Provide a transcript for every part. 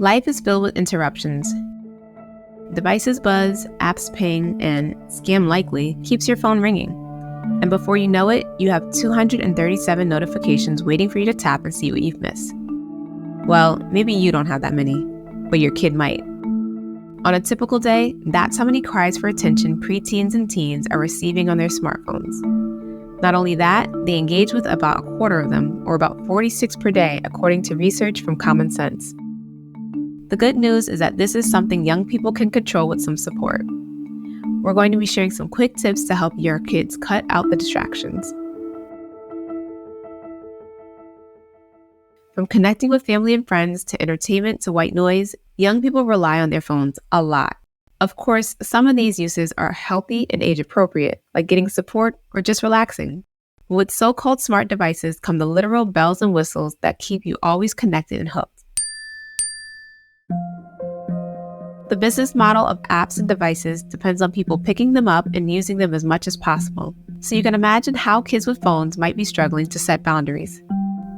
Life is filled with interruptions. Devices buzz, apps ping, and scam likely keeps your phone ringing. And before you know it, you have 237 notifications waiting for you to tap and see what you've missed. Well, maybe you don't have that many, but your kid might. On a typical day, that's how many cries for attention preteens and teens are receiving on their smartphones. Not only that, they engage with about a quarter of them, or about 46 per day, according to research from Common Sense. The good news is that this is something young people can control with some support. We're going to be sharing some quick tips to help your kids cut out the distractions. From connecting with family and friends to entertainment to white noise, young people rely on their phones a lot. Of course, some of these uses are healthy and age appropriate, like getting support or just relaxing. With so-called smart devices come the literal bells and whistles that keep you always connected and hooked. The business model of apps and devices depends on people picking them up and using them as much as possible. So you can imagine how kids with phones might be struggling to set boundaries.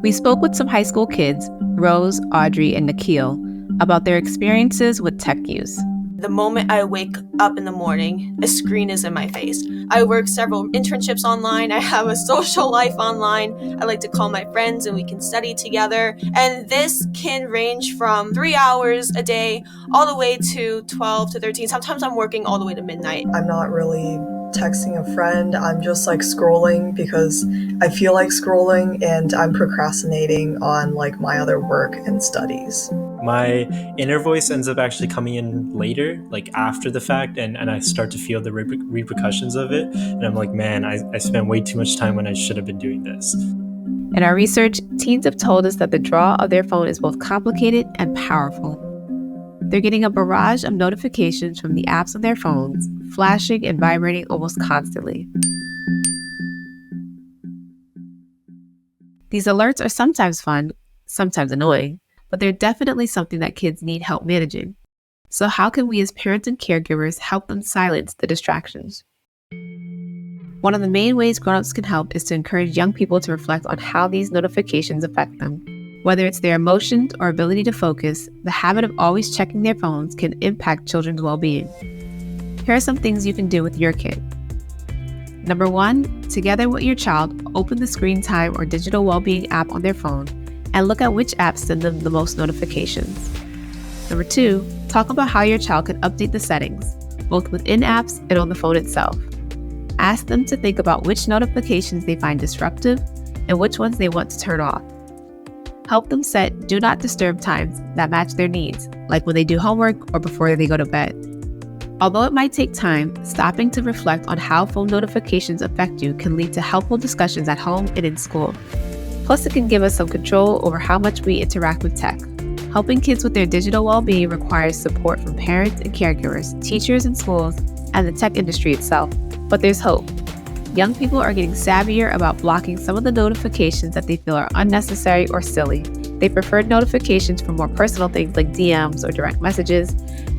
We spoke with some high school kids, Rose, Audrey, and Nikhil, about their experiences with tech use. The moment I wake up in the morning, a screen is in my face. I work several internships online. I have a social life online. I like to call my friends and we can study together. And this can range from 3 hours a day all the way to 12 to 13. Sometimes I'm working all the way to midnight. I'm not really texting a friend. I'm just scrolling because I feel like scrolling, and I'm procrastinating on my other work and studies. My inner voice ends up actually coming in later, after the fact, and I start to feel the repercussions of it. And I'm like, man, I spent way too much time when I should have been doing this. In our research, teens have told us that the draw of their phone is both complicated and powerful. They're getting a barrage of notifications from the apps on their phones, flashing and vibrating almost constantly. These alerts are sometimes fun, sometimes annoying, but they're definitely something that kids need help managing. So how can we as parents and caregivers help them silence the distractions? One of the main ways grown-ups can help is to encourage young people to reflect on how these notifications affect them. Whether it's their emotions or ability to focus, the habit of always checking their phones can impact children's well-being. Here are some things you can do with your kid. Number 1, together with your child, open the screen time or digital well-being app on their phone and look at which apps send them the most notifications. Number 2, talk about how your child can update the settings, both within apps and on the phone itself. Ask them to think about which notifications they find disruptive and which ones they want to turn off. Help them set do not disturb times that match their needs, like when they do homework or before they go to bed. Although it might take time, stopping to reflect on how phone notifications affect you can lead to helpful discussions at home and in school. Plus, it can give us some control over how much we interact with tech. Helping kids with their digital well-being requires support from parents and caregivers, teachers and schools, and the tech industry itself. But there's hope. Young people are getting savvier about blocking some of the notifications that they feel are unnecessary or silly. They prefer notifications for more personal things like DMs or direct messages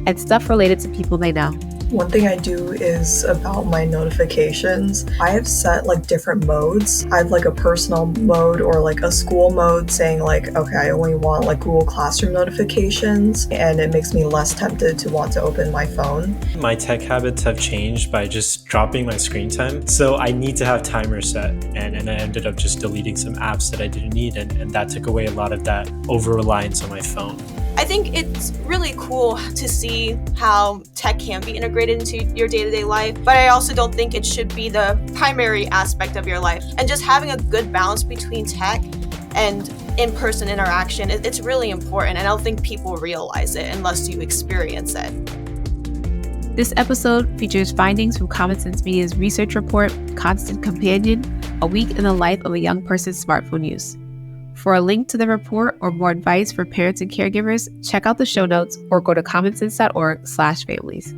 and stuff related to people they know. One thing I do is about my notifications. I have set different modes. I have a personal mode or a school mode saying okay, I only want Google Classroom notifications, and it makes me less tempted to want to open my phone. My tech habits have changed by just dropping my screen time. So I need to have timers set, and I ended up just deleting some apps that I didn't need, and that took away a lot of that over-reliance on my phone. I think it's really cool to see how tech can be integrated into your day-to-day life, but I also don't think it should be the primary aspect of your life. And just having a good balance between tech and in-person interaction, it's really important, and I don't think people realize it unless you experience it. This episode features findings from Common Sense Media's research report, Constant Companion, A Week in the Life of a Young Person's Smartphone Use. For a link to the report or more advice for parents and caregivers, check out the show notes or go to commonsense.org/families.